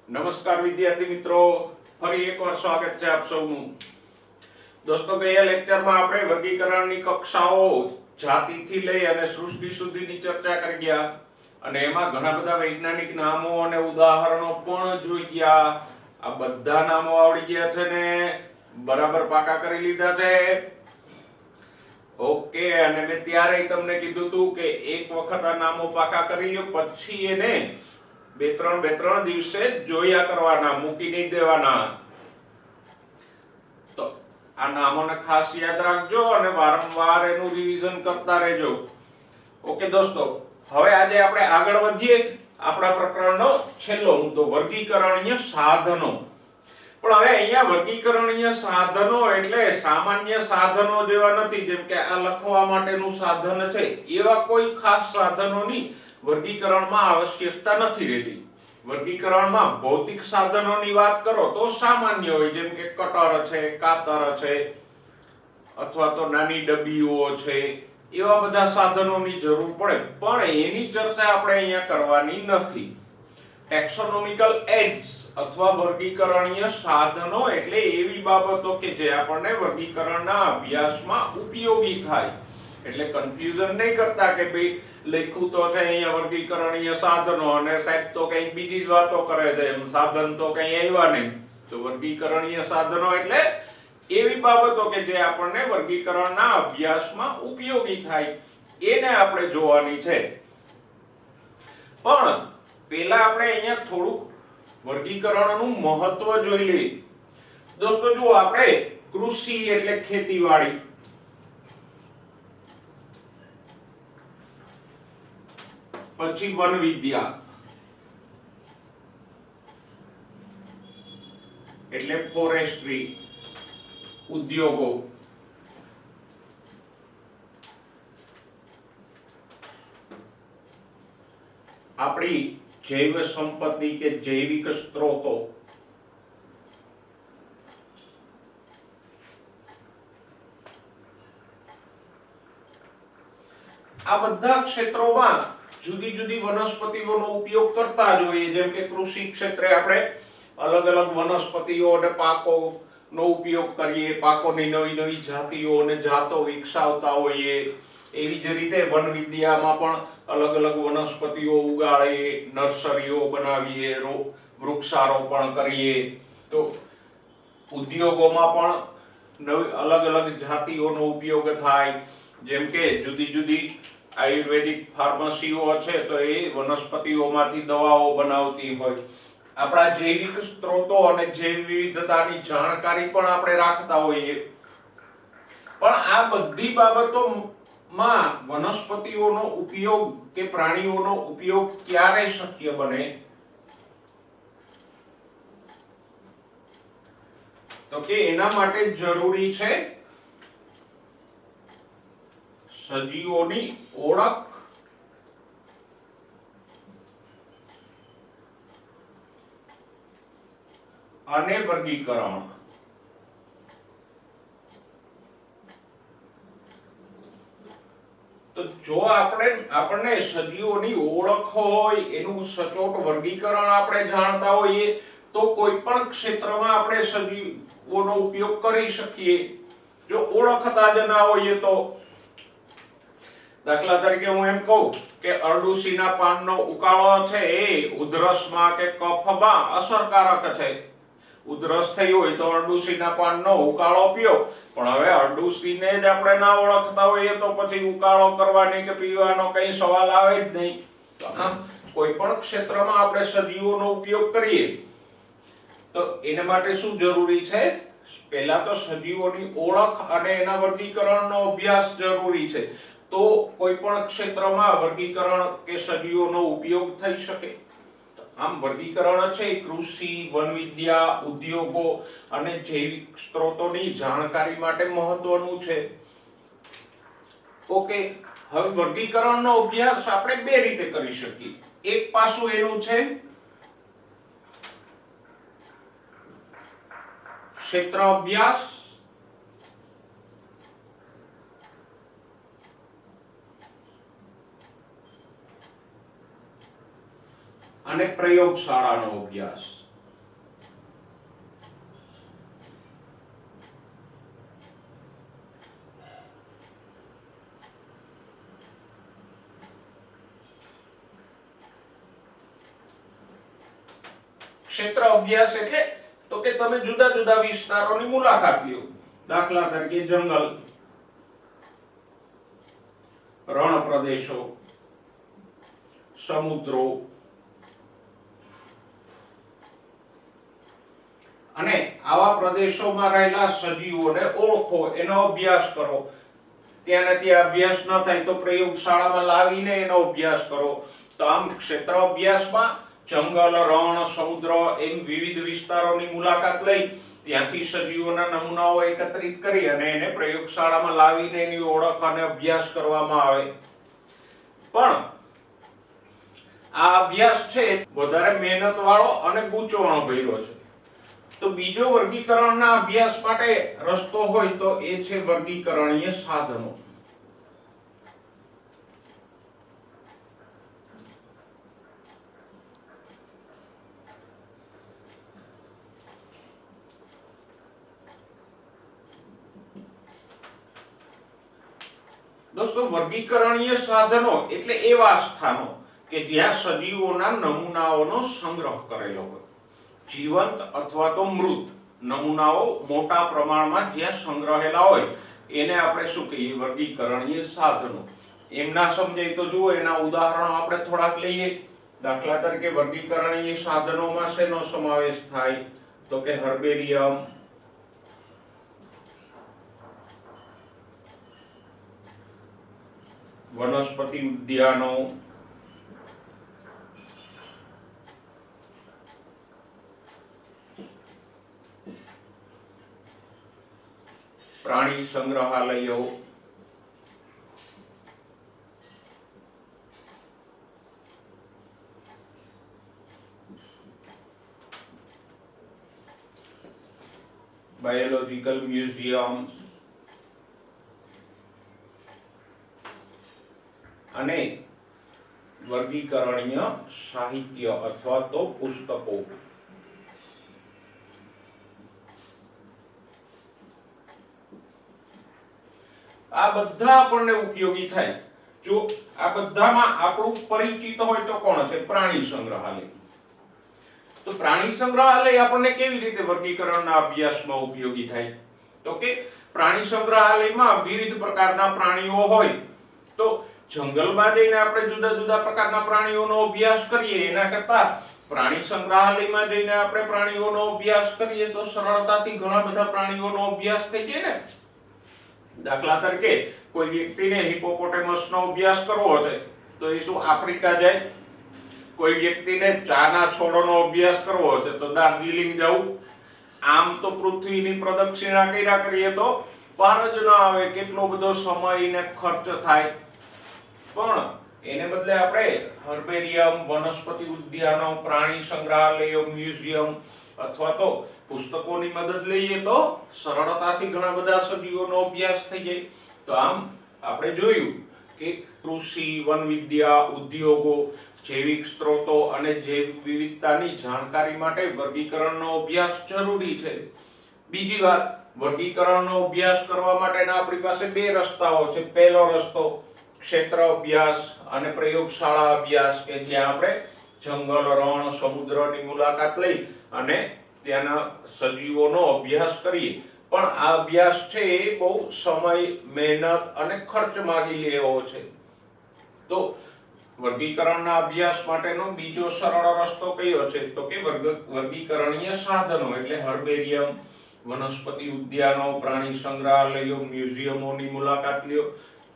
નમસ્કાર વિદ્યાર્થી મિત્રો, ફરી એકવાર સ્વાગત છે આપ સૌનું. દોસ્તો, ગયા લેક્ચરમાં આપણે વર્ગીકરણની કક્ષાઓ જાતિથી લઈ અને સૃષ્ટિ સુધીની ચર્ચા કરી ગયા અને એમાં ઘણા બધા વૈજ્ઞાનિક નામો અને ઉદાહરણો પણ જોઈ ગયા. આ બધા નામો આવડી ગયા છે ને? બરાબર પાકા કરી લીધા છે? ઓકે. અને મેં ત્યારે તમને કીધું હતું કે એક વખત આ નામો પાકા કરી લો, પછી એને બે ત્રણ દિવસે જોયા કરવાના, મૂકી નહીં દેવાના. તો આ નામોને ખાસ યાદ રાખજો અને વારંવાર એનું રિવિઝન કરતા રહેજો. ઓકે દોસ્તો, હવે આજે આપણે આગળ વધીએ. આપણા પ્રકરણનો છેલ્લો મુદ્દો, વર્ગીકરણીય સાધનો. પણ હવે અહીંયા વર્ગીકરણીય સાધનો એટલે સામાન્ય સાધનો જેવા નથી, જેમ કે આ લખવા માટેનું સાધન છે, એવા કોઈ ખાસ સાધનોની વર્ગીકરણમાં આવશ્યકતા નથી રહેતી. વર્ગીકરણમાં ભૌતિક સાધનોની વાત કરો તો સામાન્ય હોય, જેમ કે કટર છે, કાતર છે, અથવા તો નાની ડબ્બીઓ છે, એવા બધા સાધનોની જરૂર પડે. પણ એની ચર્ચા આપણે અહીંયા કરવાની નથી. ટેક્સોનોમિકલ એડ્સ અથવા વર્ગીકરણીય સાધનો એટલે એવી બાબતો કે જે આપણને વર્ગીકરણના અભ્યાસમાં ઉપયોગી થાય. એટલે કન્ફ્યુઝન નહીં કરતા કે ભાઈ લખ્યું તો છે અહીંયા વર્ગીકરણીય સાધનો અને સાહેબ તો કંઈક બીજી જ વાતો કરે છે, એમ સાધન તો કંઈ આવ્યા નહીં. તો વર્ગીકરણીય સાધનો એટલે એવી બાબતો કે જે આપણને વર્ગીકરણના અભ્યાસમાં ઉપયોગી થાય, એને આપણે જોવાની છે. પણ પહેલા આપણે અહીંયા થોડુંક વર્ગીકરણનું મહત્વ જોઈ લઈએ. દોસ્તો જુઓ, આપણે કૃષિ એટલે ખેતીવાડી, પછી વન વિદ્યા એટલે ફોરેસ્ટ્રી, ઉદ્યોગો, આપણી જૈવ સંપત્તિ કે જૈવિક સ્ત્રોતો, આ બધા ક્ષેત્રોમાં જુદી જુદી વનસ્પતિઓનો ઉપયોગ કરતા જોઈએ. જેમ કે કૃષિ ક્ષેત્રે આપણે અલગ અલગ વનસ્પતિઓ અને પાકોનો ઉપયોગ કરીએ, પાકોની નવી નવી જાતિઓ અને જાતો વિકસાવતા હોઈએ. એવી જ રીતે વન વિદ્યામાં પણ અલગ અલગ વનસ્પતિઓ ઉગાડીએ, નર્સરીઓ બનાવીએ, વૃક્ષારોપણ કરીએ. તો ઉદ્યોગોમાં પણ નવી અલગ અલગ જાતિઓનો ઉપયોગ થાય. જેમ કે જુદી જુદી આયુર્વેદિક ફાર્મસીઓ છે, તો એ વનસ્પતિઓમાંથી દવાઓ બનાવતી હોય. આપણા જૈવિક સ્ત્રોતો અને જૈવ વિવિધતાની જાણકારી પણ આપણે રાખતા હોઈએ. પણ આ બધી બાબતોમાં વનસ્પતિઓનો ઉપયોગ કે પ્રાણીઓનો ઉપયોગ ક્યારે શક્ય બને? તો કે એના માટે જરૂરી છે સજીવોની ઓળખ અને વર્ગીકરણ. તો જો આપણને સજીવોની ઓળખ હોય, એનું સચોટ વર્ગીકરણ આપણે જાણતા હોઈએ, તો કોઈ પણ ક્ષેત્રમાં આપણે સજીવોનો ઉપયોગ કરી શકીએ. જો ઓળખતા જ ના હોઈએ તો, દાખલા તરીકે હું એમ કહું કે અરડુસીના પાનનો ઉકાળો છે એ ઉધરસમાં કે કફમાં અસરકારક છે. ઉધરસ થઈ હોય તો અરડુસીના પાનનો ઉકાળો પીઓ. પણ હવે અરડુસીને જ આપણે ના ઓળખતા હોઈએ તો પછી ઉકાળો કરવાની કે પીવાનો કઈ સવાલ આવે જ નહીં. તો આમ કોઈ પણ ક્ષેત્રમાં આપણે સજીવોનો ઉપયોગ કરીએ તો એના માટે શું જરૂરી છે? પહેલા તો સજીવોની ઓળખ અને એના વર્ગીકરણનો અભ્યાસ જરૂરી છે. તો કોઈ પણ ક્ષેત્રમાં વર્ગીકરણ કે સજીવોનો ઉપયોગ થઈ શકે. આમ વર્ગીકરણ છે કૃષિ, વન વિદ્યા, ઉદ્યોગો અને જૈવિક સ્ત્રોતોની જાણકારી માટે મહત્વનું છે. ઓકે, હવે વર્ગીકરણનો અભ્યાસ આપણે બે રીતે કરી શકીએ. એક પાસું એનું છે ક્ષેત્ર અભ્યાસ અને પ્રયોગશાળાનો અભ્યાસ. ક્ષેત્ર અભ્યાસ એટલે તો કે તમે જુદા જુદા વિસ્તારોની મુલાકાત લ્યો. દાખલા તરીકે જંગલ, રણ પ્રદેશો, સમુદ્રો અને આવા પ્રદેશોમાં રહેલા સજીવોને ઓળખો, એનો અભ્યાસ કરો. ત્યાં અભ્યાસ ન થાય તો પ્રયોગશાળામાં લાવીને એનો અભ્યાસ કરો. તો આમ ક્ષેત્ર અભ્યાસમાં જંગલ, રણ, સમુદ્ર એમ વિવિધ વિસ્તારોની મુલાકાત લઈ ત્યાંથી સજીવોના નમૂનાઓ એકત્રિત કરી અને એને પ્રયોગશાળામાં લાવીને એની ઓળખ અને અભ્યાસ કરવામાં આવે. પણ આ અભ્યાસ છે વધારે મહેનત વાળો અને ગૂંચવણો ભર્યો છે. તો બીજો વર્ગીકરણના અભ્યાસ માટે રસ્તો હોય તો એ છે વર્ગીકરણીય સાધનો. દોસ્તો, વર્ગીકરણીય સાધનો એટલે એવા સ્થાનો કે જ્યાં સજીવોના નમૂનાઓનો સંગ્રહ કરેલો હોય. જીવંત અથવા તો મૃત નમૂનાઓ મોટા પ્રમાણમાં જ્યાં સંગ્રહેલા હોય એને આપણે શું કહીએ? વર્ગીકરણીય સાધનો. એમ ના સમજાય તો જુઓ, એના ઉદાહરણો આપણે થોડાક લઈએ. દાખલા તરીકે વર્ગીકરણીય સાધનોમાં શેનો સમાવેશ થાય? તો કે હર્બેરિયમ, વનસ્પતિ ઉદ્યાનો, પ્રાણી સંગ્રહાલયો, બાયોલોજીકલ મ્યુઝિયમ અને વર્ગીકરણીય સાહિત્ય અથવા તો પુસ્તકો. આ બધા આપણને ઉપયોગી થાય. જો આ બધામાં આપણું પરિચિત હોય તો કોણ છે? પ્રાણી સંગ્રહાલય. તો પ્રાણી સંગ્રહાલય આપણને કેવી રીતે વર્ગીકરણના અભ્યાસમાં ઉપયોગી થાય? તો કે પ્રાણી સંગ્રહાલયમાં વિવિધ પ્રકારના પ્રાણીઓ હોય તો જંગલમાં જઈને આપણે જુદા જુદા પ્રકારના પ્રાણીઓનો અભ્યાસ કરીએ એના કરતા પ્રાણી સંગ્રહાલયમાં જઈને આપણે પ્રાણીઓનો અભ્યાસ કરીએ તો સરળતાથી ઘણા બધા પ્રાણીઓનો અભ્યાસ થઈ જાય ને. દાખલા તરીકે કોઈ વ્યક્તિને હિપોપોટેમસનો અભ્યાસ કરવો છે તો એ શું આફ્રિકા જાય? કોઈ વ્યક્તિને ચાના છોડનો અભ્યાસ કરવો છે તો દાર્જિલિંગ જવું. આમ તો પૃથ્વીની પ્રદક્ષિણા કર્યા કરીએ તો પાર જ ન આવે, કેટલો બધો સમય ને ખર્ચ થાય. પણ એને બદલે આપણે હર્બેરિયમ, વનસ્પતિ ઉદ્યાનો, પ્રાણી સંગ્રહાલયો, મ્યુઝિયમ અથવા તો પુસ્તકોની મદદ લઈએ તો સરળતાથી ઘણા બધા સજીવોનો અભ્યાસ થઈ જાય. તો આમ આપણે જોયું કે કૃષિ, વનવિદ્યા, ઉદ્યોગો, જૈવિક સ્ત્રોતો અને જૈવ વિવિધતાની જાણકારી માટે વર્ગીકરણનો અભ્યાસ જરૂરી છે. બીજી વાત, વર્ગીકરણનો અભ્યાસ કરવા માટેના આપણી પાસે બે રસ્તાઓ છે. પહેલો રસ્તો ક્ષેત્ર અભ્યાસ અને પ્રયોગશાળા અભ્યાસ, કે જ્યાં આપણે જંગલ, રણ, સમુદ્રની મુલાકાત લઈ અને ત્યાંના સજીવોનો અભ્યાસ કરીએ. પણ આ અભ્યાસ છે એ બહુ સમય, મહેનત અને ખર્ચ માંગી લેવો છે. તો વર્ગીકરણના અભ્યાસ માટેનો બીજો સરળ રસ્તો કયો છે? તો કે વર્ગીકરણીય સાધનો એટલે હર્બેરિયમ, વનસ્પતિ ઉદ્યાનો, પ્રાણી સંગ્રહાલયો, મ્યુઝિયમોની મુલાકાત લ્યો,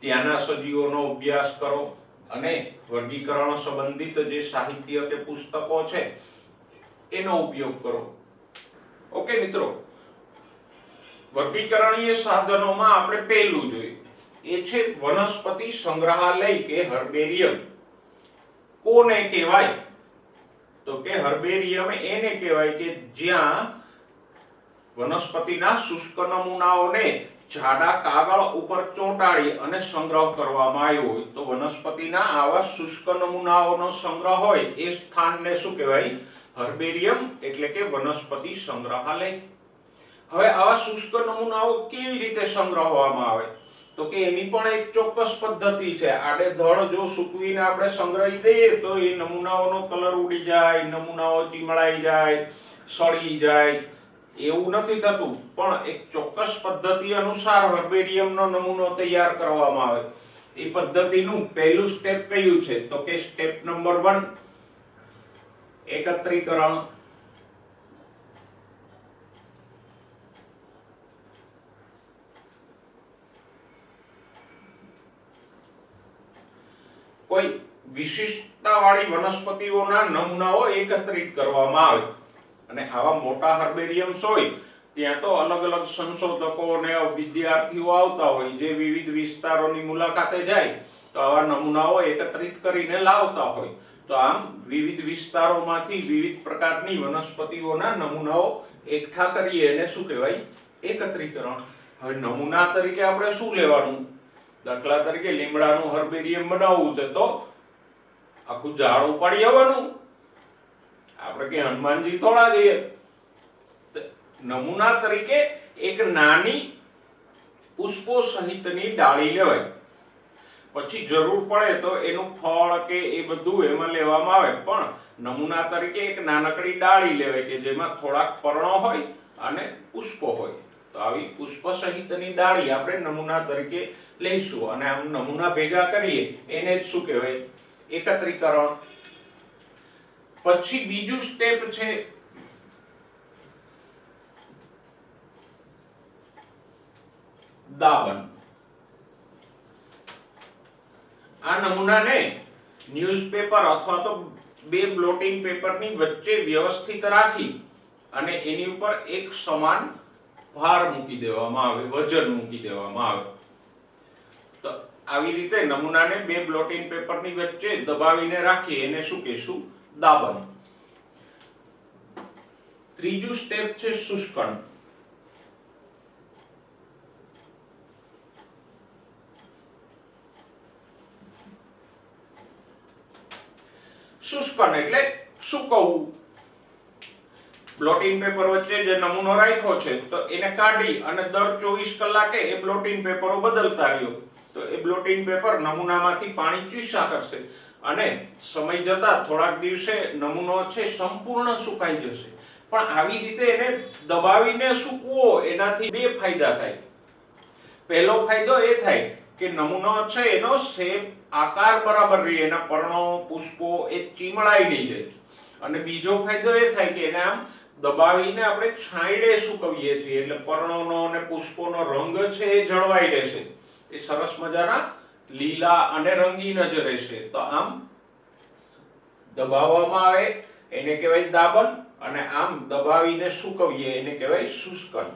ત્યાંના સજીવોનો અભ્યાસ કરો અને વર્ગીકરણ સંબંધિત જે સાહિત્ય કે પુસ્તકો છે એનો ઉપયોગ કરો. ઓકે મિત્રો, વર્ગીકરણીય સાધનોમાં આપણે પહેલું જોઈએ એ છે વનસ્પતિ સંગ્રહાલય કે હર્બેરિયમ. કોને કહેવાય? તો કે હર્બેરિયમ એને કહેવાય કે જ્યાં વનસ્પતિના શુષ્ક નમૂનાઓને જાડા કાગળ ઉપર ચોંટાડી અને સંગ્રહ કરવામાં આવ્યો હોય તો વનસ્પતિના આવા શુષ્ક નમૂનાઓનો સંગ્રહ હોય એ સ્થાનને શું કહેવાય? હર્બેરિયમ એટલે કે વનસ્પતિ સંગ્રહાલય. હવે આવા શુષ્ક નમૂનાઓ કેવી રીતે સંગ્રહવામાં આવે તો કે એની પણ એક ચોક્કસ પદ્ધતિ છે. આડેધડ જો સૂકવીને આપણે સંગ્રહી દઈએ તો એ નમૂનાઓનો કલર ઉડી જાય, નમૂનાઓ ચીમળાઈ જાય, સડી જાય, એવું નથી થતું. પણ એક ચોક્કસ પદ્ધતિ અનુસાર હર્બેરિયમનો નમૂનો તૈયાર કરવામાં આવે. એ પદ્ધતિનું પહેલું સ્ટેપ કયું છે તો કે સ્ટેપ નંબર 1 એકત્રીકરણ. કોઈ વિશિષ્ટતાવાળી વનસ્પતિઓના નમૂનાઓ એકત્રિત કરવામાં આવે અને આવા મોટા હર્બેરિયમ્સ હોય ત્યાં તો અલગ અલગ સંશોધકો અને વિદ્યાર્થીઓ આવતા હોય જે વિવિધ વિસ્તારોની મુલાકાતે જાય તો આવા નમૂનાઓ એકત્રિત કરીને લાવતા હોય. તો આમ વિવિધ વિસ્તારોમાંથી વિવિધ પ્રકારની વનસ્પતિઓના નમૂનાઓ એકઠા કરીએ એને શું કહેવાય? એકત્રીકરણ. હવે નમૂના તરીકે આપણે શું લેવાનું? દાખલા તરીકે લીમડાનું હર્બેરિયમ બનાવવું છે તો આખું ઝાડ ઉપાડી આવવાનું? આપણે કે હનુમાનજી થોડા જઈએ. નમૂના તરીકે એક નાની પુષ્પો સહિતની ડાળી લેવાય. પછી જરૂર પડે તો એનું ફળ કે એ બધું એમાં લેવામાં આવે. પણ નમૂના તરીકે એક નાનકડી ડાળી લેવાય કે જેમાં થોડાક પર્ણો હોય અને પુષ્પો હોય. તો આવી પુષ્પ સહિતની ડાળી આપણે નમૂના તરીકે લઈશું અને આમ નમૂના ભેગા કરીએ એને જ શું કહેવાય? એકત્રીકરણ. પછી બીજું સ્ટેપ છે દાબન. આ નમૂનાને ન્યૂઝપેપર અથવા તો બે બ્લોટિંગ પેપરની વચ્ચે વ્યવસ્થિત રાખી અને એની ઉપર એક સમાન ભાર મૂકી દેવામાં આવે, વજન મૂકી દેવામાં આવે. તો આવી રીતે નમૂનાને બે બ્લોટિંગ પેપરની વચ્ચે દબાવીને રાખી એને શું કહેશું? દાબન. ત્રીજું સ્ટેપ છે શુષ્કણ. શુષ્કણ એટલે સૂકવવું. બ્લોટિંગ પેપર વચ્ચે જે નમૂનો રાખ્યો છે તો એને કાઢી અને દર 24 કલાકે એ બ્લોટિંગ પેપરો બદલતા રહ્યો તો એ બ્લોટિંગ પેપર નમૂનામાંથી પાણી ચૂસ્યા કરશે અને સમય જતા થોડાક દિવસે નમૂનો છે સંપૂર્ણ સુકાઈ જશે. પણ આવી રીતે એને દબાવીને સૂકવો એનાથી બે ફાયદા થાય. પહેલો ફાયદો એ થાય કે નમૂનો છે એનો શેપ આકાર બરાબર રહે, એના પર્ણો પુષ્પો એ ચીમળાઈ નહીં જાય. અને બીજો ફાયદો એ થાય કે એને આમ દબાવીને આપણે છાંયડે સૂકવીએ છીએ એટલે પર્ણોનો અને પુષ્પોનો રંગ છે એ જળવાઈ રહેશે. એ સરસ મજાના લીલા અને રંગીન જ રહેશે. તો આમ દબાવવામાં આવે એને કહેવાય દાબન અને આમ દબાવીને સૂકવીએ એને કહેવાય શુષ્કન.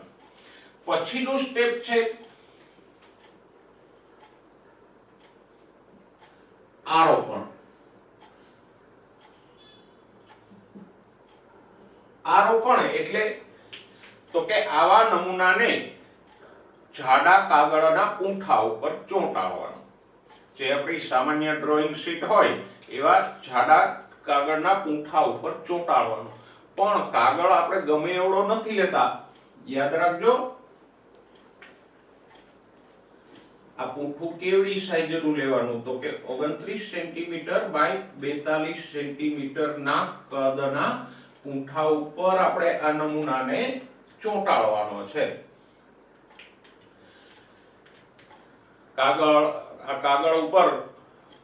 પછીનું સ્ટેપ છે આરોપણ. આરોપણ એટલે તો કે આવા નમૂનાને જાડા કાગળના પૂંઠા ઉપર ચોંટાડવાનો. જે આપણી સામાન્ય ડ્રોઈંગ શીટ હોય એવા જાડા કાગળના પૂંઠા ઉપર ચોંટાડવાનો. પણ કાગળ આપણે ગમે એવડો નથી લેતા. યાદ રાખજો આ પૂંઠું કેવડી સાઈઝનું લેવાનું તો કે 29 સેન્ટીમીટર બાય 42 સેન્ટીમીટર ના કદના પૂંઠા ઉપર આપણે આ નમૂનાને ચોંટાડવાનો છે. કાગળ ઉપર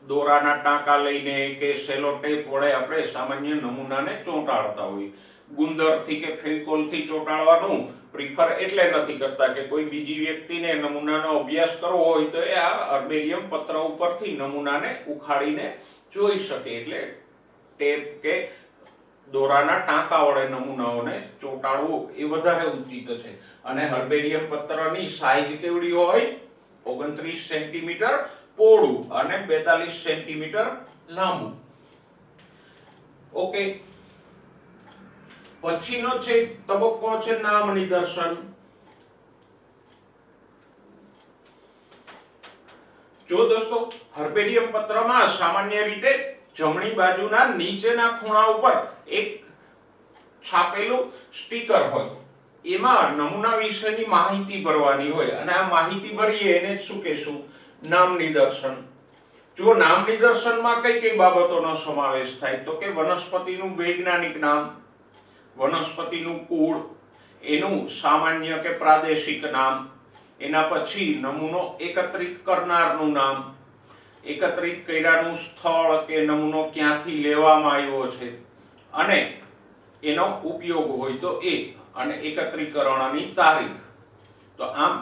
દોરાના ટાંકા લઈને કે સેલો ટેપ વડે આપણે સામાન્ય નમૂનાને ચોંટાડતા હોઈએ. ગુંદરથી કે ફેવિકોલથી ચોંટાડવાનું પ્રિફર એટલે નથી કરતા કે કોઈ બીજી વ્યક્તિને નમૂનાનો અભ્યાસ કરવો હોય તો એ આ હર્બેરિયમ પત્ર ઉપરથી નમૂનાને ઉખાડીને જોઈ શકે. એટલે ટેપ કે દોરાના ટાંકા વડે નમૂનાઓને ચોંટાડવું એ વધારે ઉચિત છે. અને હર્બેરિયમ પત્રની સાઈઝ કેવડી હોય? 29 સેન્ટીમીટર પહોળું અને 42 સેન્ટીમીટર લાંબુ. ઓકે. પછીનો છે તબક્કો છે નામ નિદર્શન. જો દોસ્તો હર્બેરિયમ પત્રમાં સામાન્ય રીતે જમણી બાજુના નીચેના ખૂણા ઉપર એક છાપેલું સ્ટીકર હોય, એમાં નમૂના વિશેની માહિતી ભરવાની હોય અને આ માહિતી ભરીએ એને શું કહેશું? નામ નિદર્શન. જો નામ નિદર્શનમાં કઈ કઈ બાબતોનો સમાવેશ થાય તો કે વનસ્પતિનું વૈજ્ઞાનિક નામ, વનસ્પતિનું કુળ, એનું સામાન્ય કે પ્રાદેશિક નામ, એના પછી નમૂનો એકત્રિત કરનારનું નામ, એકત્રિત કર્યાનું સ્થળ કે નમૂનો ક્યાંથી લેવામાં આવ્યો છે, અને એનો ઉપયોગ હોય તો એ, અને એકત્રીકરણની તારીખ. તો આમ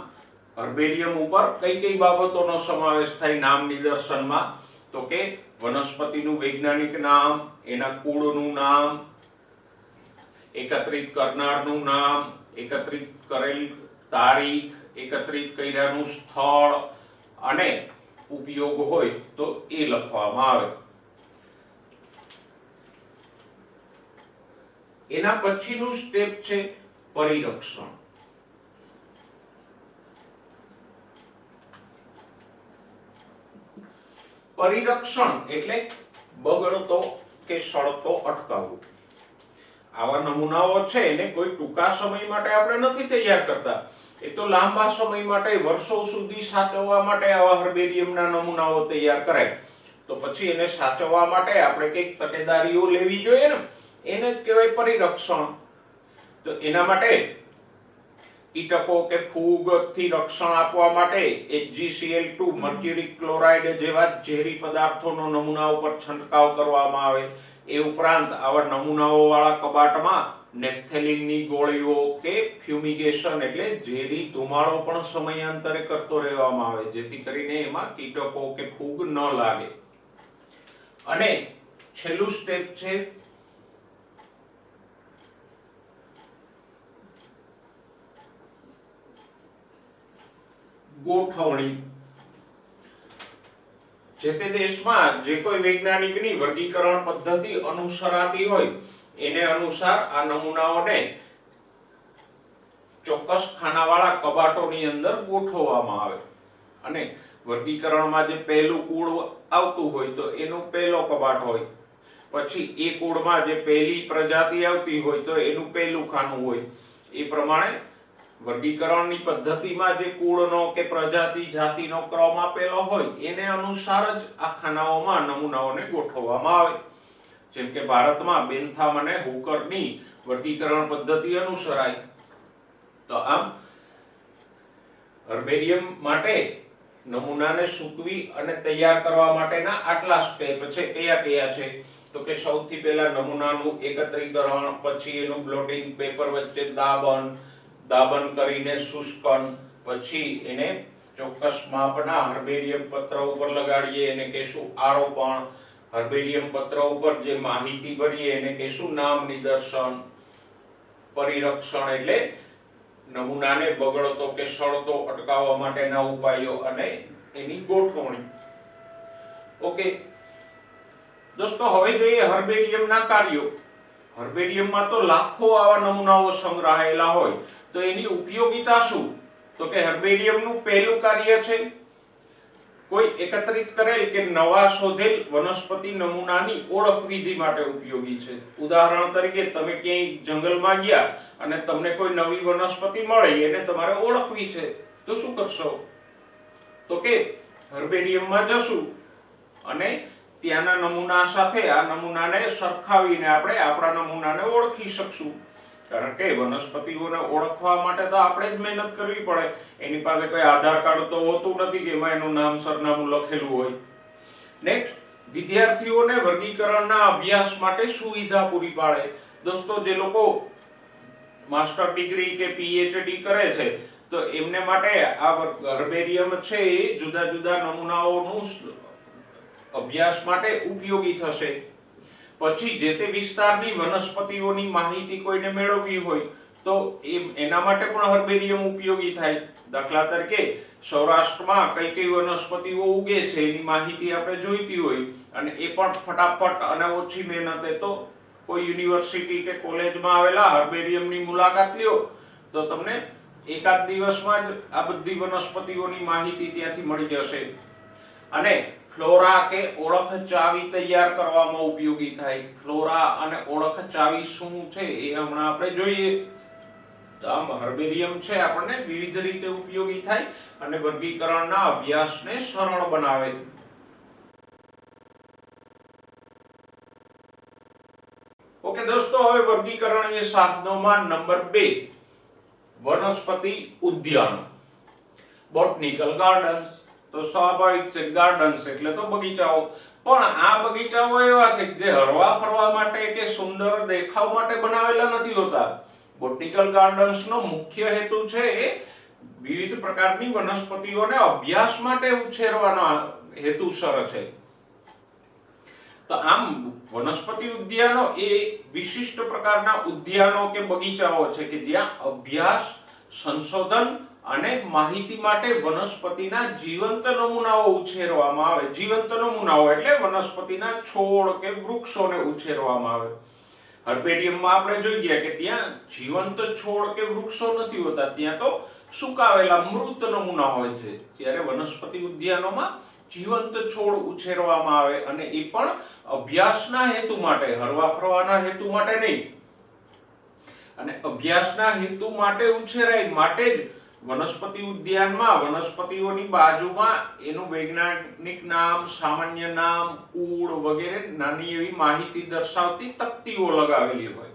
હર્બેરિયમ ઉપર કઈ કઈ બાબતોનો સમાવેશ થાય નામ નિદર્શનમાં તો કે વનસ્પતિનું વૈજ્ઞાનિક નામ, એના કુળનું નામ, એકત્રિત કરનારનું નામ, એકત્રિત કરેલ તારીખ, એકત્રિત કર્યાનું સ્થળ અને ઉપયોગ હોય તો એ લખવામાં આવે. એના પછીનું સ્ટેપ છે પરિરક્ષણ. પરિરક્ષણ એટલે બગડતો કે સડતો અટકાવવું. આવા નમૂનાઓ છે એને કોઈ ટૂંકા સમય માટે આપણે નથી તૈયાર કરતા, એ તો લાંબા સમય માટે, વર્ષો સુધી સાચવવા માટે આવા હર્બેરિયમના નમૂનાઓ તૈયાર કરાય. તો પછી એને સાચવવા માટે આપણે કઈક તકેદારીઓ લેવી જોઈએ ને, એને જ કહેવાય પરિરક્ષણ. તો એના માટે કીટકો કે ફૂગથી રક્ષણ આપવા માટે HgCl2 મર્ક્યુરી ક્લોરાઇડ જેવા ઝેરી પદાર્થોનો નમૂના ઉપર છંટકાવ કરવામાં આવે. એ ઉપરાંત આવા નમૂનાઓ વાળા કબાટમાં નેપ્થેલિનની ગોળીઓ કે ફ્યુમિગેશન એટલે ઝેરી ધુમાડો પણ સમયાંતરે કરતો રહેવામાં આવે, જેથી કરીને એમાં કીટકો કે ફૂગ ન લાગે. અને છેલ્લું સ્ટેપ છે ગોઠવણી. જે તે દેશમાં જે કોઈ વૈજ્ઞાનિકની વર્ગીકરણ પદ્ધતિ અનુસરાતી હોય એને અનુસાર આ નમૂનાઓને ચોક્કસ ખાનાવાળા કબાટોની અંદર ગોઠવવામાં આવે. અને વર્ગીકરણમાં જે પહેલું કુળ આવતું હોય તો એનું પહેલો કબાટ હોય, પછી એ કુળમાં જે પહેલી પ્રજાતિ આવતી હોય તો એનું પહેલું ખાનું હોય. એ પ્રમાણે વર્ગીકરણની પદ્ધતિમાં જે કુળનો કે પ્રજાતિ જાતિનો ક્રમ આપેલો હોય એને અનુસાર જ આ ખાનાઓમાં નમૂનાઓને ગોઠવવામાં આવે. જેમ કે ભારતમાં બેન્થામ અને હુકરની વર્ગીકરણ પદ્ધતિ અનુસરાય. તો આમ હર્બેરિયમ માટે નમૂનાને સૂકવી અને તૈયાર કરવા માટેના આટલા સ્ટેપ છે. કયા કયા છે તો કે સૌથી પહેલા નમૂનાનું એકત્રીકરણ, પછી એનું બ્લોટિંગ પેપર વચ્ચે દાબન કરીને શુષ્કન, પછી એને ચોક્કસ માપના હર્બેરિયમ પત્ર ઉપર લગાડીએ એને કહેશું આરોપણ, હર્બેરિયમ પત્ર ઉપર જે માહિતી ભરીએ એને કહેશું નામ નિદર્શન, પરિરક્ષણ એટલે નમૂનાને બગડતો કે સડતો અટકાવવા માટેના ઉપાયો, અને એની ગોઠવણી. ઓકે દોસ્તો, હવે જોઈએ હર્બેરિયમના કાર્યો. હર્બેરિયમમાં તો લાખો આવા નમૂનાઓ સંગ્રહાયેલા હોય, તો એની ઉપયોગિતા શું? તો કે હર્બેરિયમનું પહેલું કાર્ય છે કોઈ એકત્રિત કરેલ કે નવા શોધેલ વનસ્પતિ નમૂનાની ઓળખ વિધિ માટે ઉપયોગી છે. ઉદાહરણ તરીકે તમે ક્યાંય જંગલમાં ગયા અને તમને કોઈ નવી વનસ્પતિ મળી, એને તમારે ઓળખવી છે, તો શું કરશો? તો કે હર્બેરિયમમાં જશું અને ત્યાંના નમૂના સાથે આ નમૂનાને સરખાવીને આપણે આપણા નમૂનાને ઓળખી શકશું. કારણ કે વનસ્પતિઓને ઓળખવા માટે તો આપણે જ મહેનત કરવી પડે. એની પાસે કોઈ આધાર કાર્ડ તો હોતું નથી કે એમાં એનું નામ સરનામું લખેલું હોય. નેક્સ્ટ, વિદ્યાર્થીઓને વર્ગીકરણના અભ્યાસ માટે સુવિધા પૂરી પાડે. દોસ્તો, જે લોકો માસ્ટર ડિગ્રી કે PhD કરે છે તો એમને માટે આ હર્બેરિયમ છે એ જુદા જુદા નમૂનાઓનું અભ્યાસ માટે ઉપયોગી થશે. પછી જે તે વિસ્તારની વનસ્પતિઓની માહિતી કોઈને મેળવવી હોય તો એના માટે પણ હર્બેરિયમ ઉપયોગી થાય. દાખલા તરીકે સૌરાષ્ટ્રમાં કઈ કઈ વનસ્પતિઓ ઉગે છે એની માહિતી આપણે જોઈતી હોય અને એ પણ ફટાફટ અને ઓછી મહેનતે, તો કોઈ યુનિવર્સિટી કે કોલેજમાં આવેલા હર્બેરિયમની મુલાકાત લ્યો તો તમને એકાદ દિવસમાં જ આ બધી વનસ્પતિઓની માહિતી ત્યાંથી મળી જશે. અને ફ્લોરા કે ઓળખ ચાવી તૈયાર કરવામાં ઉપયોગી થાય. ફ્લોરા અને ઓળખ ચાવી શું છે એ હમણાં આપણે જોઈએ. તો આમ હર્બેરિયમ છે આપણને વિવિધ રીતે ઉપયોગી થાય અને વર્ગીકરણના અભ્યાસને સરળ બનાવે. ઓકે દોસ્તો, હવે વર્ગીકરણીય સાધનોમાં નંબર 2 વનસ્પતિ ઉદ્યાનો, બોટનિકલ ગાર્ડન્સ. તો સ્વાભાવિક છે, ગાર્ડન્સ એટલે તો બગીચાઓ. પણ આ બગીચાઓ એવા છે જે હરવા ફરવા માટે કે સુંદર દેખાવ માટે બનાવેલા નથી હોતા. બોટનિકલ ગાર્ડન્સનો મુખ્ય હેતુ છે એ વિવિધ પ્રકારની વનસ્પતિઓને અભ્યાસ માટે ઉછેરવાનો હેતુસર છે. તો આમ વનસ્પતિ ઉદ્યાનો એ વિશિષ્ટ પ્રકારના ઉદ્યાનો કે બગીચાઓ છે કે જ્યાં અભ્યાસ, સંશોધન અને માહિતી માટે વનસ્પતિના જીવંત નમૂનાઓ ઉછેરવામાં આવે. જીવંત નમૂનાઓ એટલે વનસ્પતિના છોડ કે વૃક્ષોને ઉછેરવામાં આવે. હર્બેરિયમમાં આપણે જોઈ ગયા કે ત્યાં જીવંત છોડ કે વૃક્ષો નથી હોતા, ત્યાં તો સુકાવેલા મૃત નમૂના હોય છે. ત્યારે વનસ્પતિ ઉદ્યાનોમાં જીવંત છોડ ઉછેરવામાં આવે અને એ પણ અભ્યાસના હેતુ માટે, હરવા ફરવાના હેતુ માટે નહીં. અને અભ્યાસના હેતુ માટે ઉછેરાય માટે જ વનસ્પતિ ઉદ્યાનમાં વનસ્પતિઓની બાજુમાં એનું વૈજ્ઞાનિક નામ, સામાન્ય નામ, કુળ વગેરે નાની એવી માહિતી દર્શાવતી તકતીઓ લગાવેલી હોય.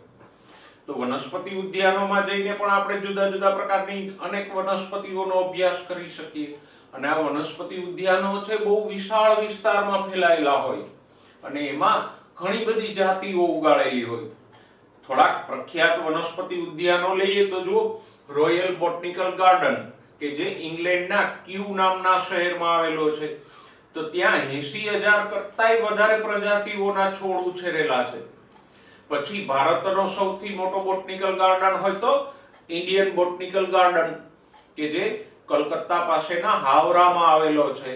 તો વનસ્પતિ ઉદ્યાનોમાં જઈને પણ આપણે જુદા જુદા પ્રકારની અનેક વનસ્પતિઓનો અભ્યાસ કરી શકીએ. અને આ વનસ્પતિ ઉદ્યાનો છે બહુ વિશાળ વિસ્તારમાં ફેલાયેલા હોય અને એમાં ઘણી બધી જાતિઓ ઉગાડેલી હોય. થોડાક પ્રખ્યાત વનસ્પતિ ઉદ્યાનો લઈએ તો જુઓ, રોયલ બોટનિકલ ગાર્ડન કે જે ઇંગ્લેન્ડના ક્યુ નામના શહેરમાં આવેલો છે. તો ત્યાં 80,000 કરતાંય વધારે પ્રજાતિઓના છોડ ઉછેરેલા છે. પછી ભારતનો સૌથી મોટો બોટનિકલ ગાર્ડન હોય તો ઇન્ડિયન બોટનિકલ ગાર્ડન કે જે કલકત્તા પાસેના હાવરામાં આવેલો છે.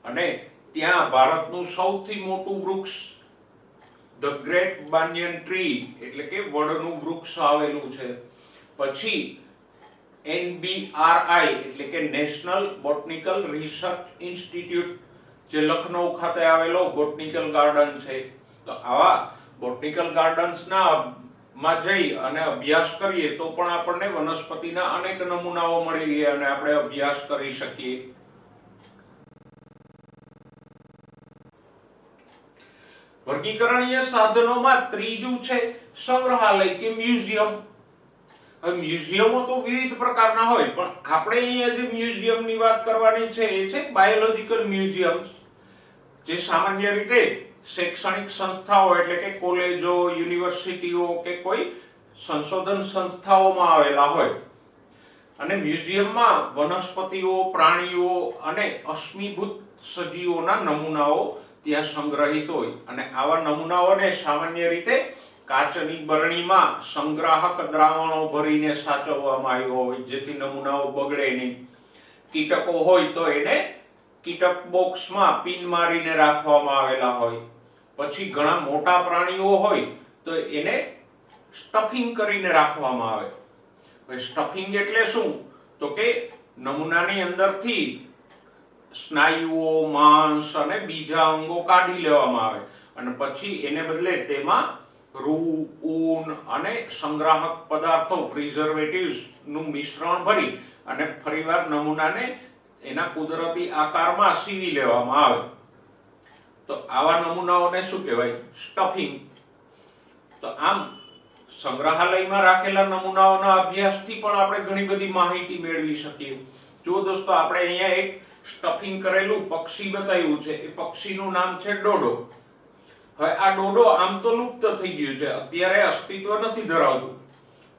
અને ત્યાં ભારતનું સૌથી મોટું વૃક્ષ ધ ગ્રેટ બાનિયન ટ્રી એટલે કે વડનું વૃક્ષ આવેલું છે. પછી NBRI એટલે કે નેશનલ બોટનિકલ રિસર્ચ ઇન્સ્ટિટ્યૂટ જે લખનૌ ખાતે આવેલો બોટનિકલ ગાર્ડન છે. તો આવા બોટનિકલ ગાર્ડન્સના માં જઈ અને અભ્યાસ કરીએ તો પણ આપણને વનસ્પતિના અનેક નમૂનાઓ મળી રહે અને આપણે અભ્યાસ કરી શકીએ. વર્ગીકરણીય સાધનોમાં ત્રીજું છે સંગ્રહાલય કે મ્યુઝિયમ. હવે મ્યુઝિયમો તો વિવિધ પ્રકારના હોય પણ આપણે અહીંયા જે મ્યુઝિયમની વાત કરવાની છે એ છે બાયોલોજીકલ મ્યુઝિયમ, જે સામાન્ય રીતે શૈક્ષણિક સંસ્થાઓ એટલે કે કોલેજો, યુનિવર્સિટીઓ કે કોઈ સંશોધન સંસ્થાઓમાં આવેલા હોય. અને મ્યુઝિયમમાં વનસ્પતિઓ, પ્રાણીઓ અને અશ્મિભૂત સજીવોના નમૂનાઓ ત્યાં સંગ્રહિત હોય. અને આવા નમૂનાઓને સામાન્ય રીતે કાચની બરણીમાં સંગ્રાહક દ્રાવણો ભરીને સાચવવામાં આવ્યો હોય જેથી નમૂનાઓ બગડે નહીં. કીટકો હોય તો એને કીટક બોક્સમાં પિન મારીને રાખવામાં આવેલા હોય. પછી ઘણા મોટા પ્રાણીઓ હોય તો એને સ્ટફિંગ કરીને રાખવામાં આવે. સ્ટફિંગ એટલે શું? તો કે નમૂનાની અંદરથી સ્નાયુઓ, માંસ અને બીજા અંગો કાઢી લેવામાં આવે અને પછી એને બદલે તેમાં રૂ, ઊન અને સંગ્રાહક પદાર્થો, પ્રિઝર્વેટિવ્સ નું મિશ્રણ ભરી અને ફરીવાર નમૂનાને એના કુદરતી આકારમાં સીવી લેવામાં આવે. તો આવા નમૂનાઓને શું કહેવાય? સ્ટફિંગ. તો આમ સંગ્રહાલયમાં રાખેલા નમૂનાઓના અભ્યાસથી પણ આપણે ઘણી બધી માહિતી મેળવી શકીએ. જો દોસ્તો, આપણે અહીંયા એક સ્ટફિંગ કરેલું પક્ષી બતાવ્યું છે. એ પક્ષીનું નામ છે ડોડો. હવે આ ડોડો આમ તો લુપ્ત થઈ ગયું છે, અત્યારે અસ્તિત્વ નથી ધરાવતું,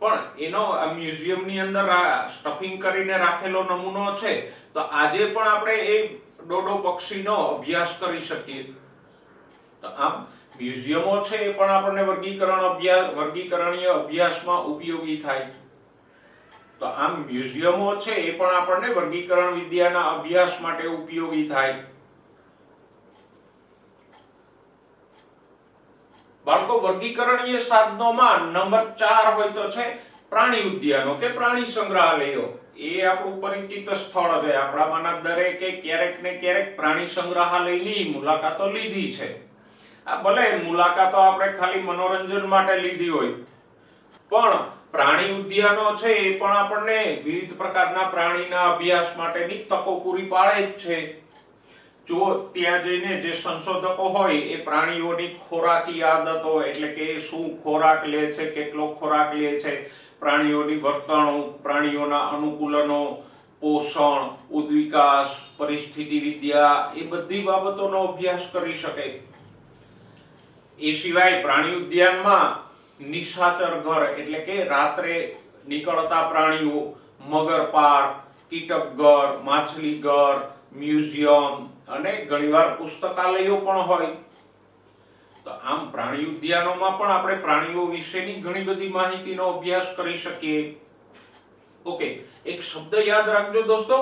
પણ એનો આ મ્યુઝિયમની અંદર સ્ટફિંગ કરીને રાખેલો નમૂનો છે. તો આજે પણ આપણે એ ડોડો પક્ષીનો અભ્યાસ કરી શકીએ. તો આમ મ્યુઝિયમો છે એ પણ આપણને વર્ગીકરણીય અભ્યાસમાં ઉપયોગી થાય. તો આમ મ્યુઝિયમો છે એ પણ આપણને વર્ગીકરણ વિદ્યાના અભ્યાસ માટે ઉપયોગી થાય. બાળકો, વર્ગીકરણીય સાધનોમાં નંબર 4 હોય તો છે પ્રાણી ઉદ્યાનો કે પ્રાણી સંગ્રહાલયો. એ આપણું પરિચિત સ્થળ છે. આપણામાંના દરેકે ક્યારેક ને ક્યારેક પ્રાણી સંગ્રહાલયની મુલાકાતો લીધી છે. આ ભલે મુલાકાતો આપણે ખાલી મનોરંજન માટે લીધી હોય, પણ પ્રાણી ઉદ્યાનો છે એ પણ આપણને વિવિધ પ્રકારના પ્રાણીના અભ્યાસ માટેની તકો પૂરી પાડે જ છે. જો ત્યાં જઈને જે સંશોધકો હોય એ પ્રાણીઓની ખોરાકી આદતો, એટલે કે શું ખોરાક લે છે, કેટલો ખોરાક લે છે, પ્રાણીઓની વર્તણૂક, પ્રાણીઓના અનુકૂલનો, પોષણ, ઉદ્વિકાસ, પરિસ્થિતિ વિદ્યા, એ બધી બાબતોનો અભ્યાસ કરી શકે. એ સિવાય પ્રાણી ઉદ્યાનમાં નિશાચર ઘર, એટલે કે રાત્રે નીકળતા પ્રાણીઓ, મગર પાર્ક, કીટક ઘર, માછલી ઘર, મ્યુઝિયમ અને ઘણીવાર પુસ્તકાલયો પણ હોય. તો આમ પ્રાણી ઉદ્યાનોમાં પણ આપણે પ્રાણીઓ વિશેની ઘણી બધી માહિતીનો અભ્યાસ કરી શકીએ. ઓકે, એક શબ્દ યાદ રાખજો દોસ્તો,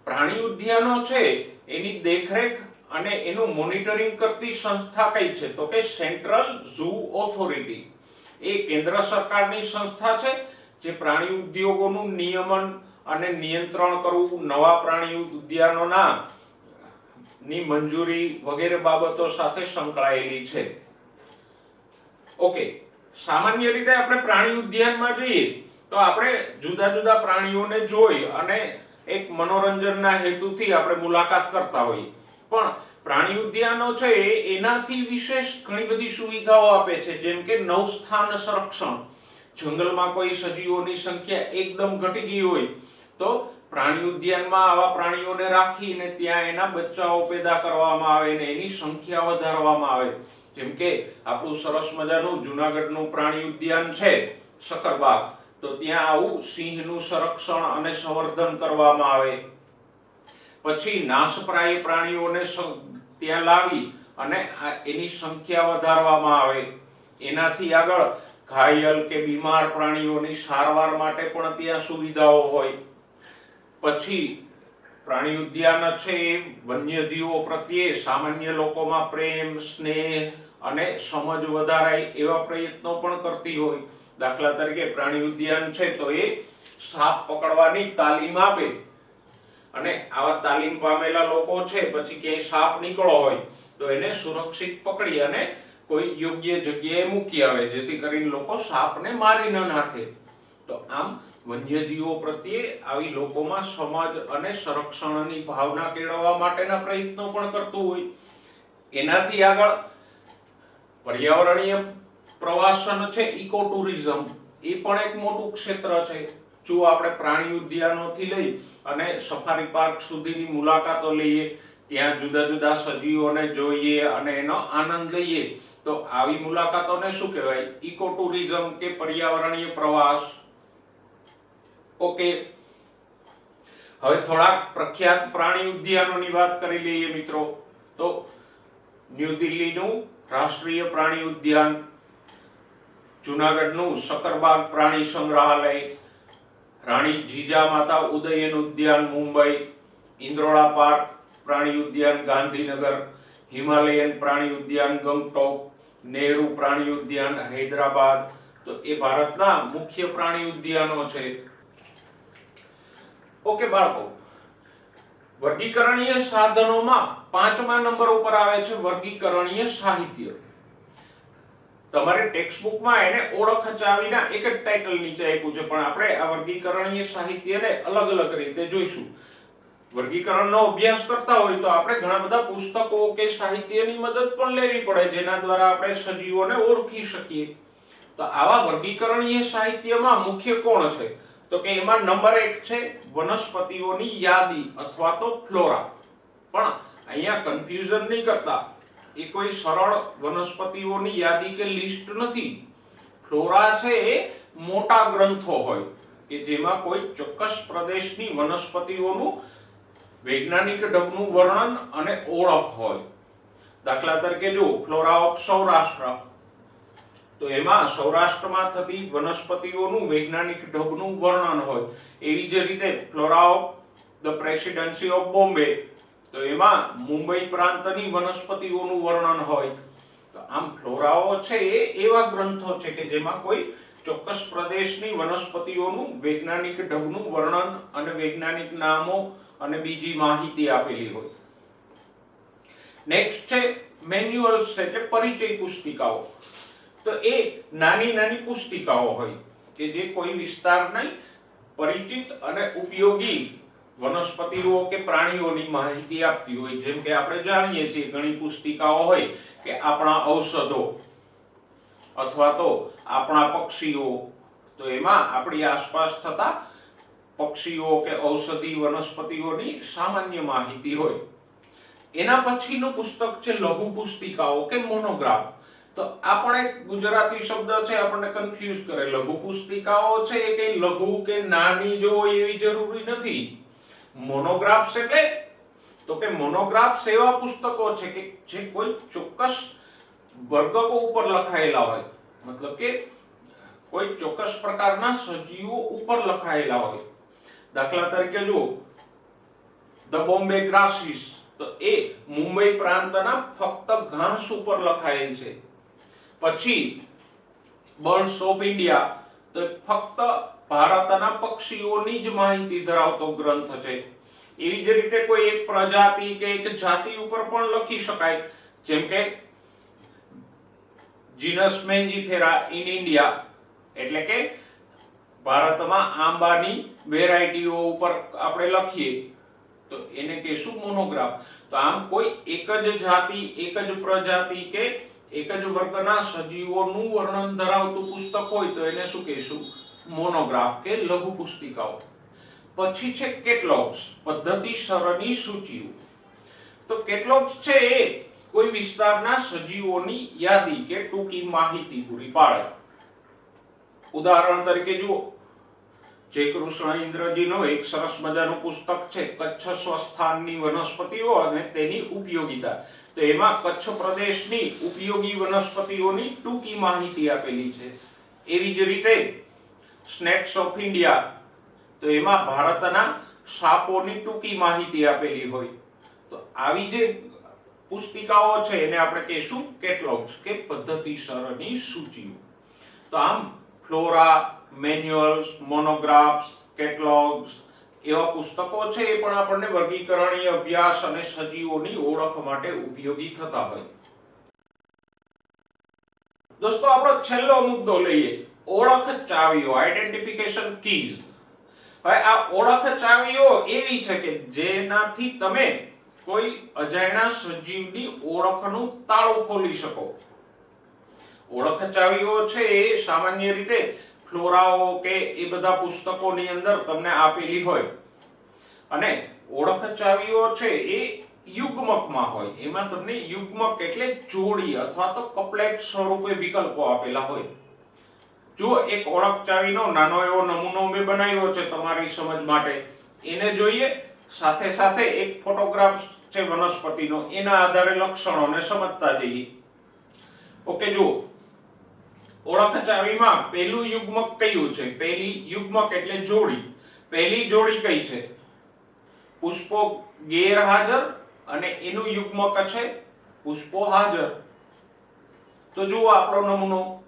પ્રાણી ઉદ્યાનો છે એની દેખરેખ અને એનું મોનિટરિંગ કરતી સંસ્થા કઈ છે? તો કે સેન્ટ્રલ ઝૂ ઓથોરિટી. એ કેન્દ્ર સરકારની સંસ્થા છે જે પ્રાણી ઉદ્યોગોનું નિયમન અને નિયંત્રણ કરવું, નવા પ્રાણી ઉદ્યાનોના ની મંજૂરી વગેરે બાબતો સાથે સંકળાયેલી છે. ઓકે, સામાન્ય રીતે આપણે પ્રાણી ઉદ્યાનમાં જઈએ તો આપણે જુદા જુદા પ્રાણીઓને જોઈ અને એક મનોરંજનના હેતુથી આપણે મુલાકાત કરતા હોઈએ, પણ પ્રાણી ઉદ્યાનો છે એનાથી વિશેષ ઘણી બધી સુવિધાઓ આપે છે, જેમ કે નવસ્થાન સંરક્ષણ. જંગલમાં કોઈ સજીવોની સંખ્યા એકદમ ઘટી ગઈ હોય તો પ્રાણી ઉદ્યાનમાં આવા પ્રાણીઓને રાખીને ત્યાં એના બચ્ચાઓ પેદા કરવામાં આવે અને એની સંખ્યા વધારવામાં આવે. જેમ કે આપણું સરસ મજાનું જૂનાગઢનું પ્રાણી ઉદ્યાન છે સકરબાગ, તો ત્યાં આવું સિંહનું સંરક્ષણ અને સંવર્ધન કરવામાં આવે. પછી નાશપ્રાય પ્રાણીઓને ત્યાં લાવી અને એની સંખ્યા વધારવામાં આવે. એનાથી આગળ ઘાયલ કે બીમાર પ્રાણીઓની સારવાર માટે પણ ત્યાં સુવિધાઓ હોય. પછી પ્રાણી ઉદ્યાન છે એ વન્યજીવો પ્રત્યે સામાન્ય લોકોમાં પ્રેમ, સ્નેહ અને સમજ વધારાય એવા પ્રયત્નો પણ કરતી હોય. દાખલા તરીકે પ્રાણી ઉદ્યાન છે તો એ સાપ પકડવાની તાલીમ આપે, અને આવા તાલીમ પામેલા લોકો છે પછી ક્યાંય સાપ નીકળો હોય તો એને સુરક્ષિત પકડી અને કોઈ યોગ્ય જગ્યાએ મૂકી આવે, જેથી કરીને લોકો સાપને મારી ન નાખે. તો આમ વન્યજીવો પ્રત્યે આવી લોકોમાં સમજ અને સંરક્ષણની ભાવના કેળવવા માટેના પ્રયત્નો પણ કરતું હોય. એનાથી આગળ પર્યાવરણીય પ્રવાસન છે, ઇકો ટુરિઝમ, એ પણ એક મોટું ક્ષેત્ર છે. જો આપણે પ્રાણી ઉદ્યાનોથી લઈ અને સફારી પાર્ક સુધીની મુલાકાતો લઈએ, ત્યાં જુદા જુદા સજીવોને જોઈએ અને એનો આનંદ લઈએ, તો આવી મુલાકાતોને શું કહેવાય? ઇકો ટુરિઝમ કે પર્યાવરણીય પ્રવાસ. ઓકે, હવે થોડાક પ્રખ્યાત પ્રાણી ઉદ્યાનોની વાત કરી લઈએ મિત્રો. તો ન્યૂ દિલ્હીનું રાષ્ટ્રીય પ્રાણી ઉદ્યાન, જૂનાગઢનું સકરબાગ પ્રાણી સંગ્રહાલય, રાણી જીજામાતા ઉદયન ઉદ્યાન મુંબઈ, ઇન્દ્રોળા પાર્ક પ્રાણી ઉદ્યાન ગાંધીનગર, હિમાલયન પ્રાણી ઉદ્યાન ગંગટોક, નેહરુ પ્રાણી ઉદ્યાન હૈદરાબાદ. તો એ ભારતના મુખ્ય પ્રાણી ઉદ્યાનો છે. ઓકે બાળકો, વર્ગીકરણીય સાધનોમાં 5મા નંબર ઉપર આવે છે વર્ગીકરણીય સાહિત્ય. તમારે ટેક્સ્ટ બુકમાં એને ઓળખ ચાવીના એક જ ટાઇટલ નીચે આપ્યું છે, પણ આપણે આ વર્ગીકરણીય સાહિત્યને અલગ અલગ રીતે જોઈશું. વર્ગીકરણનો અભ્યાસ કરતા હોય તો આપણે ઘણા બધા પુસ્તકો કે સાહિત્યની મદદ પણ લેવી પડે, જેના દ્વારા આપણે સજીવોને ઓળખી શકીએ. તો આવા વર્ગીકરણીય સાહિત્યમાં મુખ્ય કોણ છે? તો કે એમાં નંબર 1 છે વનસ્પતિઓની યાદી અથવા તો ફ્લોરા. પણ અહીંયા કન્ફ્યુઝન નહીં કરતા, એ કોઈ સરળ વનસ્પતિઓની યાદી કે લિસ્ટ નથી. ફ્લોરા છે એ મોટા ગ્રંથો હોય કે જેમાં કોઈ ચોક્કસ પ્રદેશની વનસ્પતિઓનું વૈજ્ઞાનિક ઢબનું વર્ણન અને ઓળખ હોય. દાખલા તરીકે જો ફ્લોરા ઓફ સૌરાષ્ટ્ર, તો એમાં સૌરાષ્ટ્રમાં થતી વનસ્પતિઓનું વૈજ્ઞાનિક ઢબનું વર્ણન હોય. એવી જ રીતે flora of the presidency of Bombay, તો એમાં મુંબઈ પ્રાંતની વનસ્પતિઓનું વર્ણન હોય. તો આમ ફ્લોરાઓ છે એ એવા ગ્રંથો છે કે જેમાં કોઈ ચોક્કસ પ્રદેશની વનસ્પતિઓનું વૈજ્ઞાનિક ઢબનું વર્ણન અને વૈજ્ઞાનિક નામો અને બીજી માહિતી આપેલી હોય. નેક્સ્ટ છે મેન્યુઅલ્સ એટલે પરિચય પુસ્તિકાઓ. તો એ નાની નાની પુસ્તિકાઓ હોય કે જે કોઈ વિસ્તારની પરિચિત અને ઉપયોગી વનસ્પતિઓ કે પ્રાણીઓની માહિતી આપતી હોય. જેમ કે આપણે જાણીએ છીએ ઘણી પુસ્તિકાઓ હોય કે આપણા ઔષધો અથવા તો આપણા પક્ષીઓ, તો એમાં આપણી આસપાસ થતા પક્ષીઓ કે ઔષધી વનસ્પતિઓની સામાન્ય માહિતી હોય. એના પછીનું પુસ્તક છે લઘુ પુસ્તિકાઓ કે મોનોગ્રાફ. તો આ પણ એક ગુજરાતી શબ્દ છે, આપણને કન્ફ્યુઝ કરે. લઘુ પુસ્તિકાઓ છે એ કઈ લઘુ કે નાની જો એવી જરૂરી નથી. મોનોગ્રાફ્સ એટલે તો કે મોનોગ્રાફ્સ એવા પુસ્તકો છે કે જે કોઈ ચોક્કસ વર્ગકો ઉપર લખાયેલા હોય, મતલબ કે કોઈ ચોક્કસ પ્રકારના સજીવો ઉપર લખાયેલા હોય. દાખલા તરીકે જો ધ બોમ્બે ગ્રાસીસ, તો એ મુંબઈ પ્રાંતના ફક્ત ઘાસ ઉપર લખાયેલ છે. પછી બર્ડ્સ ઓફ ઇન્ડિયા, તો ફક્ત ભારતના પક્ષીઓની જ માહિતી ધરાવતો ગ્રંથ છે. એવી જ રીતે કોઈ એક પ્રજાતિ કે એક જાતિ ઉપર પણ લખી શકાય. જેમ કે જીનસ મેન્જીફેરા ઇન ઇન્ડિયા, એટલે કે ભારતમાં આંબાની વેરાયટીઓ ઉપર આપણે લખીએ તો એને કહેશું મોનોગ્રાફ. તો આમ કોઈ એક જ જાતિ, એક જ પ્રજાતિ કે એક જ વર્ગના સજીવોનું વર્ણન ધરાવતું પુસ્તક હોય તો એને શું કહેશું? મોનોગ્રાફ કે લઘુ પુસ્તિકાઓ. પછી છે કેટલોગ્સ, પદ્ધતિસરની સૂચિઓ. તો કેટલોગ્સ છે એ કોઈ વિસ્તારના સજીવોની યાદી કે ટૂંકી માહિતી પૂરી પાડે. ઉદાહરણ તરીકે જુઓ, જે કૃષ્ણ ઇન્દ્રજીનો એક સરસ મજાનું પુસ્તક છે કચ્છ સ્વસ્થાનની વનસ્પતિઓ અને તેની ઉપયોગિતા. તો એમાં કચ્છ પ્રદેશની ઉપયોગી વનસ્પતિઓની ટૂંકી માહિતી આપેલી છે. એવી જ રીતે સ્નેક્સ ઓફ ઇન્ડિયા, તો એમાં ભારતના સાપોની ટૂંકી માહિતી આપેલી હોય. તો આવી જે પુસ્તિકાઓ છે એને આપણે કહીશું કેટલોગ્સ કે પદ્ધતિસરની સૂચિઓ. તો આમ ફ્લોરા, મેન્યુઅલ્સ, મોનોગ્રાફ્સ, કેટલોગ્સ એવા પુસ્તકો છે એ પણ આપણને વર્ગીકરણીય અભ્યાસ અને સજીવોની ઓળખ માટે ઉપયોગી થતા હોય. દોસ્તો, આપણો છેલ્લો મુદ્દો લઈએ, ઓળખ ચાવીઓ, આઈડેન્ટિફિકેશન કીઝ. હવે આ ઓળખ ચાવીઓ એવી છે કે જેનાથી તમે કોઈ અજાણ્યા સજીવની ઓળખનું તાળું ખોલી શકો. ઓળખ ચાવીઓ છે એ સામાન્ય રીતે ફ્લોરાઓ કે એ બધા પુસ્તકોની અંદર તમને આપેલી હોય. અને ઓળખ ચાવીઓ છે એ યુગ્મકમાં હોય. એમાં તમને યુગ્મક એટલે જોડી અથવા તો કપલેટ સ્વરૂપે વિકલ્પો આપેલા હોય. જો એક ઓળખ ચાવીનો નાનો એવો નમૂનો મેં બનાવ્યો છે તમારી સમજ માટે, એને જોઈએ. સાથે સાથે એક ફોટોગ્રાફ છે વનસ્પતિનો, એના આધારે લક્ષણોને સમજતા જઈએ. ઓકે, જુઓ, ઓળખ ચાવીમાં પહેલું યુગ્મક કયું છે? પહેલી યુગ્મક એટલે જોડી. પહેલી જોડી કઈ છે? પુષ્પો ગેરહાજર અને એનું યુગ્મક છે પુષ્પો હાજર. તો જુઓ આપણો નમૂનો,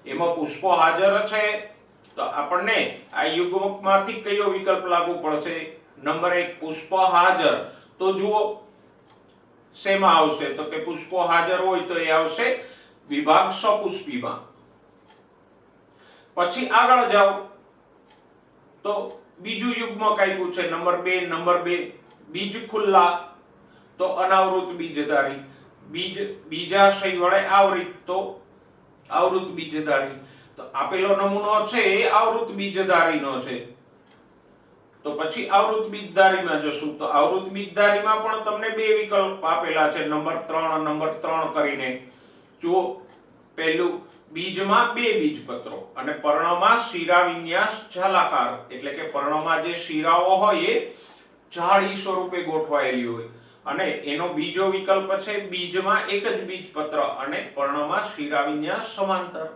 એમાં પુષ્પો હાજર છે. તો આપણને આ યુગ્મકમાંથી કયો વિકલ્પ લાગુ પડશે? નંબર 1 પુષ્પો હાજર. તો જુઓ શેમાં આવશે? તો કે પુષ્પો હાજર હોય તો એ આવશે વિભાગ સપુષ્પીમાં. પછી આગળ જાઓ તો બીજું યુગ્મક આપ્યું છે નંબર 2. નંબર 2 બીજ ખુલ્લા, તો અનાવૃત બીજધારી. બીજ બીજાશય વડે આવૃત, તો આવૃત બીજધારી. તો આપેલો નમૂનો છે એ આવૃત બીજધારીનો છે. તો પછી આવૃત બીજધારીમાં જશું. તો આવૃત બીજધારીમાં પણ તમને બે વિકલ્પ આપેલા છે નંબર 3 કરીને. જો પહેલું, બીજમાં બે બીજપત્રો અને પર્ણમાં શિરા વિન્યાસ જાલાકાર, એટલે કે પર્ણમાં જે શિરાઓ હોય એ જાળી સ્વરૂપે ગોઠવાયેલી હોય. અને એનો બીજો વિકલ્પ છે બીજમાં એક જ બીજપત્ર અને પર્ણમાં શિરા વિન્યાસ સમાંતર.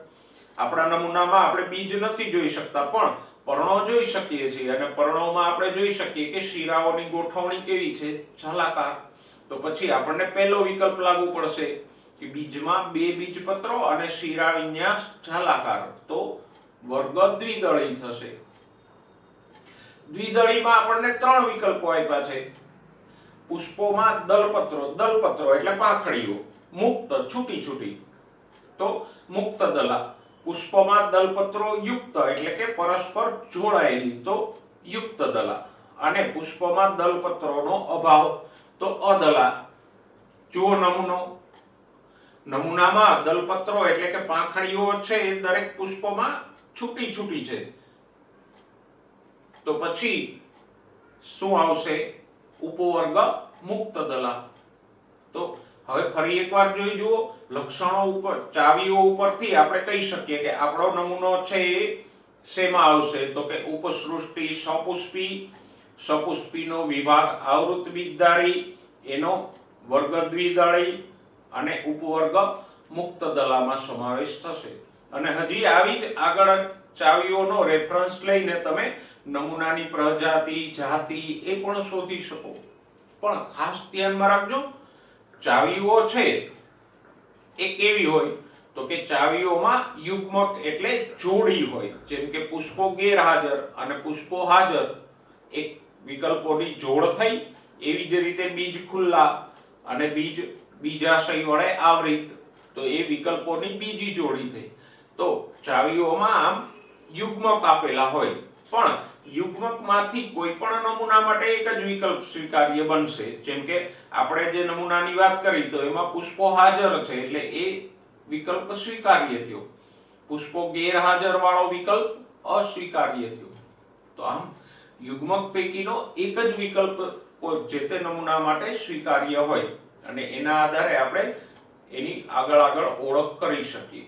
આપણા નમૂનામાં આપણે બીજ નથી જોઈ શકતા પણ પર્ણો જોઈ શકીએ છીએ, અને પર્ણોમાં આપણે જોઈ શકીએ કે શિરાઓની ગોઠવણી કેવી છે? જાલાકાર. તો પછી આપણને પહેલો વિકલ્પ લાગુ પડશે કે બીજમાં બે બીજપત્રો અને શિરાવિન્યાસ જાલાકાર, તો વર્ગ દ્વિદળી થશે. દ્વિદળીમાં આપણને 3 વિકલ્પો આપ્યા છે. પુષ્પોમાં દલપત્રો એટલે પાંખડીઓ, મુક્ત છૂટી છૂટી, તો મુક્ત દલા. પુષ્પમાં દલપત્રો યુક્ત એટલે કે પરસ્પર જોડાયેલી, તો યુક્ત દલા. અને પુષ્પમાં દલપત્રોનો અભાવ, તો અદલા. જુઓ નમૂનામાં દલપત્રો એટલે કે પાંખડીઓ છે એ દરેક પુષ્પમાં છૂટી છૂટી છે, તો પછી શું આવશે? ઉપવર્ગ મુક્ત દલા. તો હવે ફરી એકવાર જોઈ જુઓ, લક્ષણો ઉપર, ચાવીઓ ઉપરથી આપણે કહી શકીએ કે આપણો નમૂનો છે એ શેમાં આવશે? તો કે ઉપસૃષ્ટિ સપુષ્પી, સપુષ્પીનો વિભાગ આવૃત બીજધારી, એનો વર્ગ દ્વિદળી અને ઉપવર્ગ મુક્ત દલામાં સમાવેશ થશે. અને હજી આવી જ આગળ ચાવીઓનો રેફરન્સ લઈને તમે નમૂનાની પ્રજાતિ, જાતિ એ પણ શોધી શકો. પણ ખાસ ધ્યાનમાં રાખજો, ચાવીઓ છે એ કેવી હોય? તો કે ચાવીઓમાં યુગ્મક એટલે જોડી હોય. જેમ કે પુષ્પો ગેરહાજર અને પુષ્પો હાજર, એક વિકલ્પોની જોડ થઈ. એવી જ રીતે બીજ ખુલ્લા અને બીજ બીજાશય વડે આવૃત, તો એ વિકલ્પોની બીજી જોડી થઈ. તો ચાવીઓમાં આમ યુગ્મક આપેલા હોય, પણ યુગ્મકમાંથી કોઈ પણ નમૂના માટે એક જ વિકલ્પ સ્વીકાર્ય બનશે. જેમ કે આપણે જે નમૂનાની વાત કરી તો એમાં પુષ્પો હાજર છે એટલે એ વિકલ્પ સ્વીકાર્ય થયો. પુષ્પો ગેરહાજર વાળો વિકલ્પ અસ્વીકાર્ય થયો. તો આમ યુગ્મક પૈકીનો એક જ વિકલ્પ જે તે નમૂના માટે સ્વીકાર્ય હોય અને એના આધારે આપણે એની આગળ ઓળખ કરી શકીએ.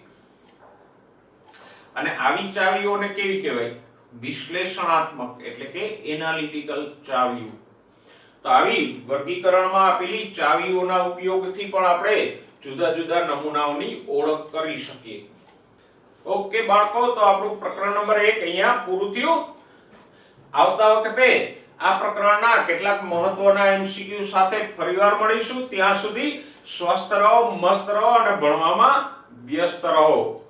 અને આવી ચાવીઓને કેવી કહેવાય? વિશ્લેષણાત્મક એટલે કે એનાલિટિકલ ચાવીઓ. તો આવી વર્ગીકરણમાં આપેલી ચાવીઓના ઉપયોગથી પણ આપણે જુદા જુદા નમૂનાઓની ઓળખ કરી શકીએ. ઓકે બાળકો, તો આપણું પ્રકરણ નંબર 1 અહીંયા પૂરું થયું. આવતા વખતે આ પ્રકરણના કેટલાક મહત્વના MCQ સાથે ફરીવાર મળીશું. ત્યાં સુધી સ્વસ્થ રહો, મસ્ત રહો અને ભણવામાં વ્યસ્ત રહો.